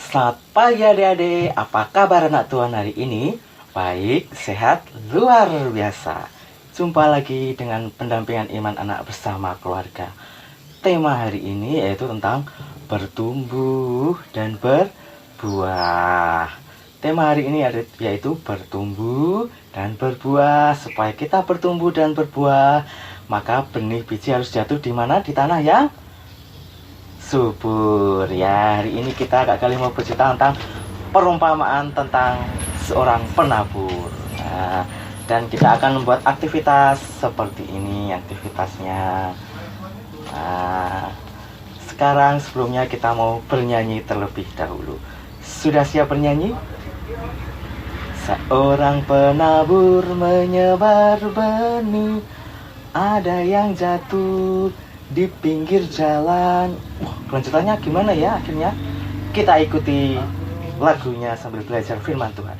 Selamat pagi adik-adik, apa kabar anak Tuhan hari ini? Baik, sehat, luar biasa. Jumpa lagi dengan pendampingan iman anak bersama keluarga. Tema hari ini yaitu tentang bertumbuh dan berbuah. Tema hari ini yaitu bertumbuh dan berbuah. Supaya kita bertumbuh dan berbuah, maka benih biji harus jatuh di mana? Di tanah yang subur. Ya, hari ini kita agak kali mau bercerita tentang perumpamaan tentang seorang penabur. Nah, dan kita akan membuat aktivitas seperti ini aktivitasnya. Nah, sekarang sebelumnya kita mau bernyanyi terlebih dahulu. Sudah siap bernyanyi? Seorang penabur menyebar benih, ada yang jatuh di pinggir jalan. Kelanjutannya gimana ya akhirnya? Kita ikuti lagunya sambil belajar firman Tuhan.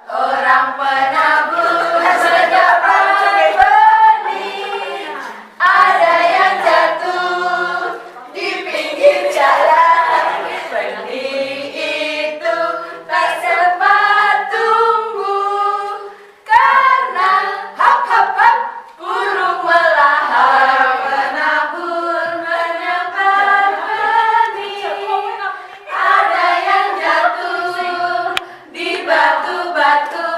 Orang penabur menyebar benih, ada yang jatuh di pinggir jalan. Benih itu tak sempat tumbuh karena hap hap hap burung melahap. Penabur menyebar benih, ada yang jatuh di batu-batu.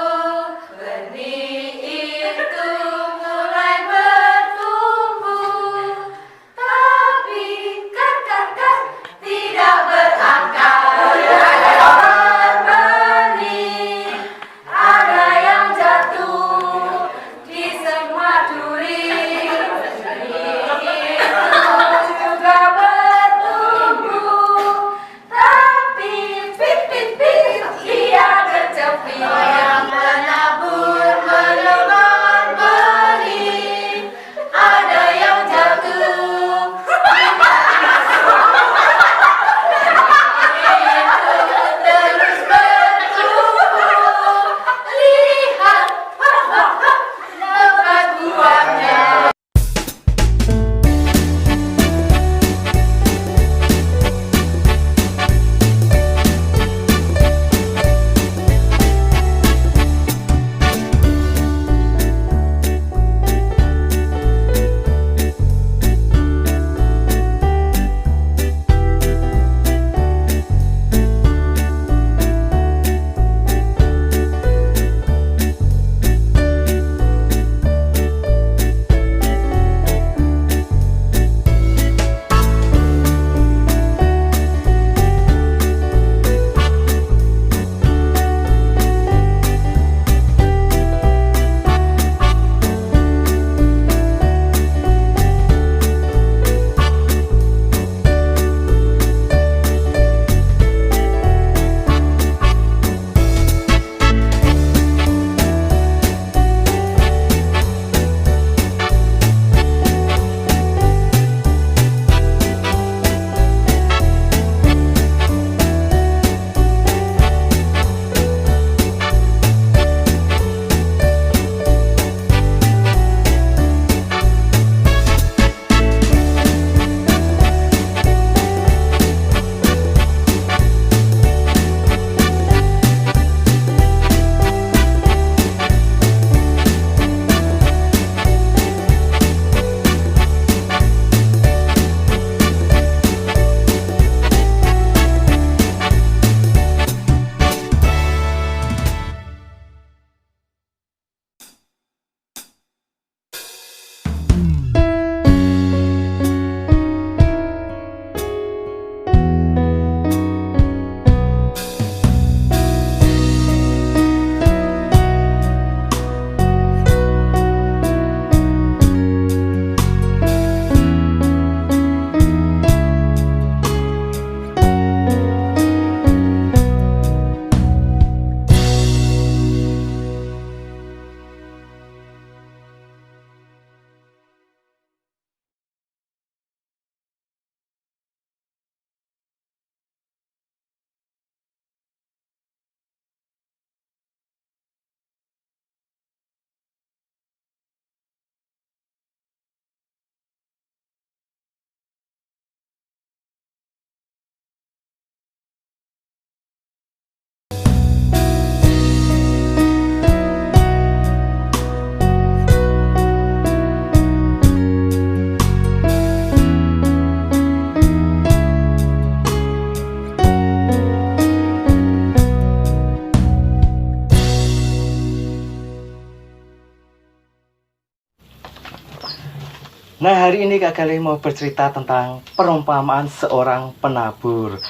Nah, hari ini Kak Galih mau bercerita tentang perumpamaan seorang penabur.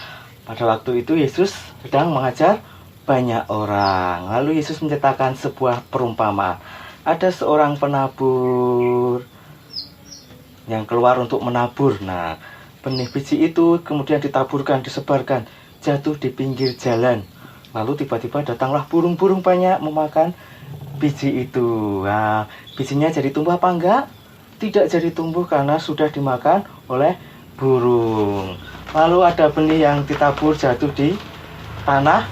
Pada waktu itu Yesus sedang mengajar banyak orang. Lalu Yesus menceritakan sebuah perumpamaan. Ada seorang penabur yang keluar untuk menabur. Nah, benih biji itu kemudian ditaburkan, disebarkan, jatuh di pinggir jalan. Lalu tiba-tiba datanglah burung-burung banyak memakan biji itu. Nah, bijinya jadi tumbuh apa enggak? Tidak jadi tumbuh karena sudah dimakan oleh burung. Lalu ada benih yang ditabur jatuh di tanah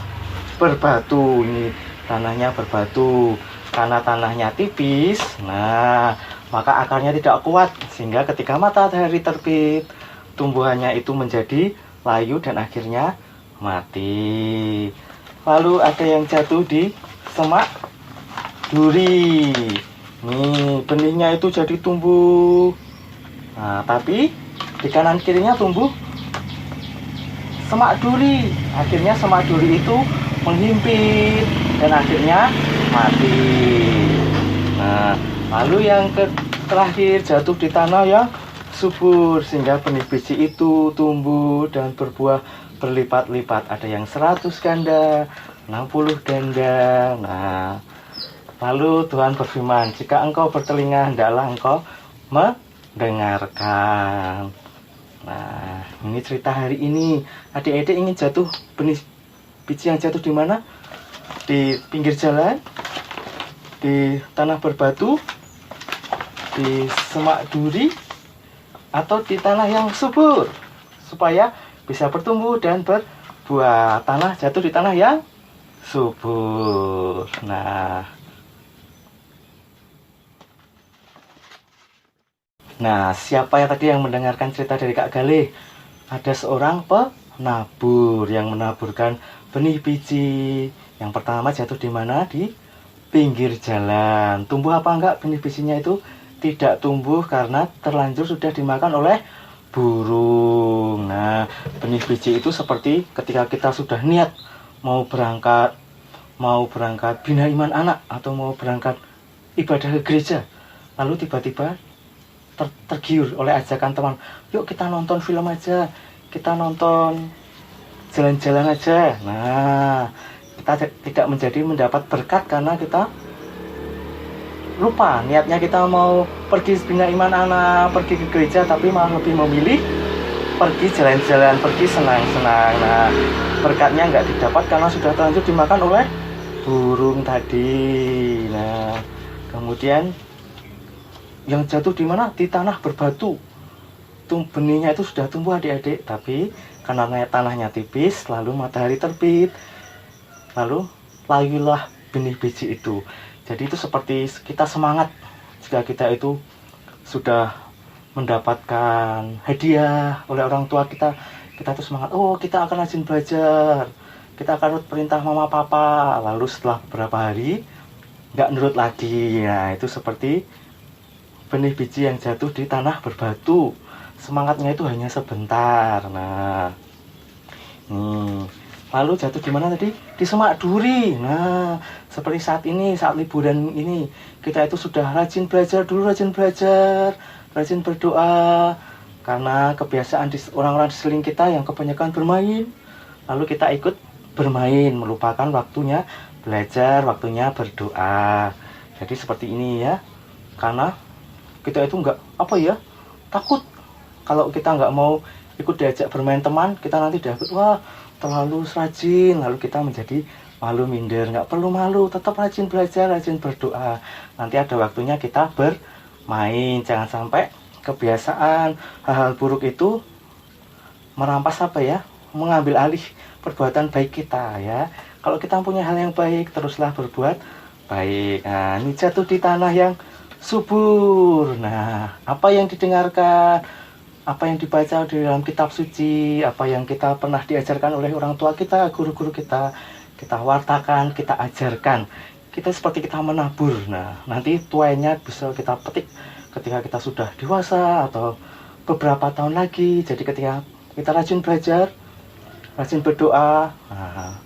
berbatu. Ini tanahnya berbatu. Karena tanahnya tipis, nah maka akarnya tidak kuat, sehingga ketika matahari terbit, tumbuhannya itu menjadi layu dan akhirnya mati. Lalu ada yang jatuh di semak duri. Nih, benihnya itu jadi tumbuh. Nah, tapi di kanan kirinya tumbuh semak duri. Akhirnya semak duri itu menghimpit dan akhirnya mati. Nah, lalu yang terakhir jatuh di tanah yang subur, sehingga benih biji itu tumbuh dan berbuah berlipat-lipat. Ada yang 100 ganda, 60 ganda. Nah, lalu Tuhan berfirman, jika engkau bertelinga, hendaklah engkau mendengarkan. Nah, ini cerita hari ini. Adik-adik ingin jatuh benih biji yang jatuh di mana? Di pinggir jalan, di tanah berbatu, di semak duri, atau di tanah yang subur, supaya bisa bertumbuh dan berbuah. Tanah jatuh di tanah yang subur. Nah, siapa yang tadi yang mendengarkan cerita dari Kak Galih? Ada seorang penabur yang menaburkan benih biji. Yang pertama jatuh di mana? Di pinggir jalan. Tumbuh apa enggak benih bijinya itu? Tidak tumbuh karena terlanjur sudah dimakan oleh burung. Nah, benih biji itu seperti ketika kita sudah niat mau berangkat bina iman anak atau mau berangkat ibadah ke gereja, lalu tiba-tiba tergiur oleh ajakan teman, yuk kita nonton film aja, kita nonton jalan-jalan aja. Nah, kita tidak mendapat berkat karena kita lupa niatnya, kita mau pergi bina iman anak, pergi ke gereja, tapi malah lebih memilih pergi jalan-jalan, pergi senang-senang. Nah, berkatnya nggak didapat karena sudah terlanjur dimakan oleh burung tadi. Nah, kemudian yang jatuh di mana? Di tanah berbatu. Benihnya itu sudah tumbuh adik-adik, tapi karena tanahnya tipis, lalu matahari terbit, lalu layulah benih biji itu. Jadi itu seperti kita semangat jika kita itu sudah mendapatkan hadiah oleh orang tua kita. Kita tuh semangat, oh kita akan rajin belajar, kita akan nurut perintah mama papa. Lalu setelah beberapa hari nggak nurut lagi. Nah, itu seperti benih biji yang jatuh di tanah berbatu. Semangatnya itu hanya sebentar. Nah, lalu jatuh di mana tadi? Di semak duri. Nah, seperti saat ini, saat liburan ini, kita itu sudah rajin belajar dulu, rajin belajar, rajin berdoa. Karena kebiasaan orang-orang di sekeliling kita yang kebanyakan bermain, lalu kita ikut bermain, melupakan waktunya belajar, waktunya berdoa. Jadi seperti ini ya. Karena kita itu takut kalau kita nggak mau ikut diajak bermain teman, kita nanti dapat wah terlalu rajin, lalu kita menjadi malu minder. Nggak perlu malu, tetap rajin belajar, rajin berdoa. Nanti ada waktunya kita bermain. Jangan sampai kebiasaan hal-hal buruk itu merampas mengambil alih perbuatan baik kita ya. Kalau kita punya hal yang baik, teruslah berbuat baik. Nah, ini jatuh di tanah yang subur. Nah, apa yang didengarkan, apa yang dibaca di dalam kitab suci, apa yang kita pernah diajarkan oleh orang tua kita, guru-guru kita wartakan, kita ajarkan. Kita seperti kita menabur. Nah, nanti tuainya bisa kita petik ketika kita sudah dewasa atau beberapa tahun lagi. Jadi ketika kita rajin belajar, rajin berdoa, nah,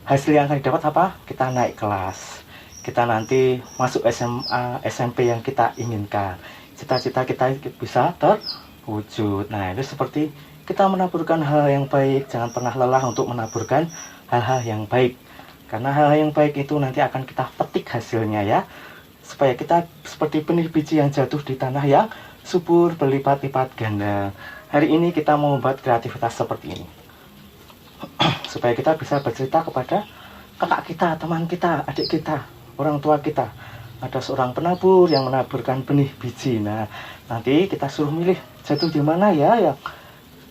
hasil yang akan didapat apa? Kita naik kelas. Kita nanti masuk SMA, SMP yang kita inginkan. cita-cita kita bisa terwujud. Nah, itu seperti kita menaburkan hal yang baik. Jangan pernah lelah untuk menaburkan hal-hal yang baik, karena hal-hal yang baik itu nanti akan kita petik hasilnya ya, supaya kita seperti benih biji yang jatuh di tanah yang subur berlipat-lipat ganda. Hari ini kita mau membuat kreativitas seperti ini supaya kita bisa bercerita kepada kakak kita, teman kita, adik kita, orang tua kita. Ada seorang penabur yang menaburkan benih biji. Nah, nanti kita suruh milih jatuh di mana ya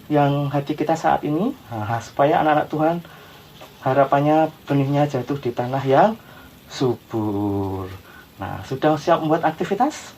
yang hati kita saat ini. Nah, supaya anak-anak Tuhan harapannya benihnya jatuh di tanah yang subur. Nah, sudah siap membuat aktivitas?